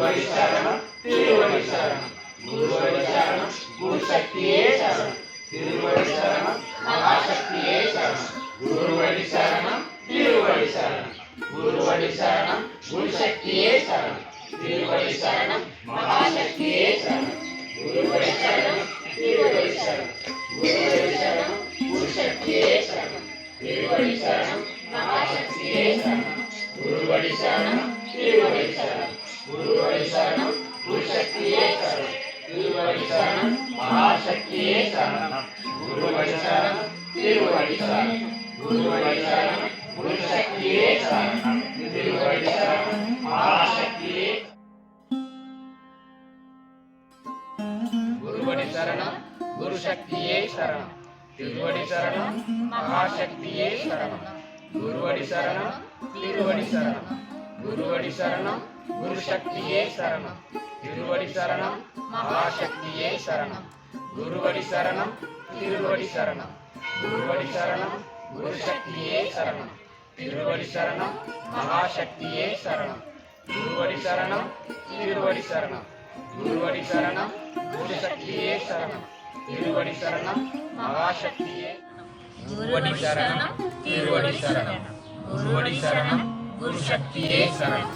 குருவடி சரணம் திருவடி சரணம் குருவடி சரணம் குருசக்தியே சரணம் திருவடி சரணம் மகாசக்தியே சரணம் குருவடி சரணம் திருவடி சரணம் குருவடி சரணம் குருசக்தியே சரணம் திருவடி சரணம் மகாசக்தியே சரணம் குருவடி சரணம் திருவடி சரணம் குருவடி சரணம் குருசக்தியே சரணம் திருவடி சரணம் மகாசக்தியே சரணம் குருவடி சரணம் திருவடி சரணம் குருவடி சரணம் குருசக்தியே சரணம் திருவடி சரணம் மகாசக்தியே சரணம் குருவடி சரணம் திருவடி சரணம் குருவடி சரணம் குருசக்தியே சரணம் திருவடி சரணம் மகாசக்தியே குருவடி சரணம் குருசக்தியே சரணம் திருவடி சரணம் மகாசக்தியே சரணம் குருவடி சரணம் திருவடி சரணம் குருவடி சரணம் குருசக்தியே சரணம் திருவடி சரணம் மகாசக்தியே சரணம் குருவடி சரணம் திருவடி சரணம் குருவடி சரணம் குருசக்தியே சரணம் திருவடி சரணம் மகாசக்தியே சரணம் குருவடி சரணம் திருவடி சரணம் குருவடி சரணம் குருசக்தியே சரணம் திருவடி சரணம் மகாசக்தியே குருவடி சரணம் திருவடி சரணம் குருவடி சரணம் குருசக்தியே சரணம்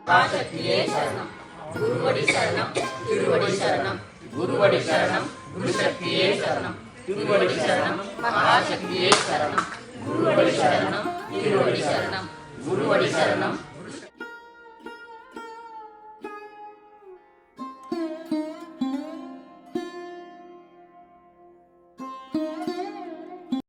மகாசக்தியே சரணம் குருவடி சரணம் திருவடி சரணம் குருவடி சரணம் குருசக்தியே சரணம் திருவடி சரணம் மகாசக்தியே சரணம் குருவடி சரணம் திருவடி சரணம் குருவடி சரணம்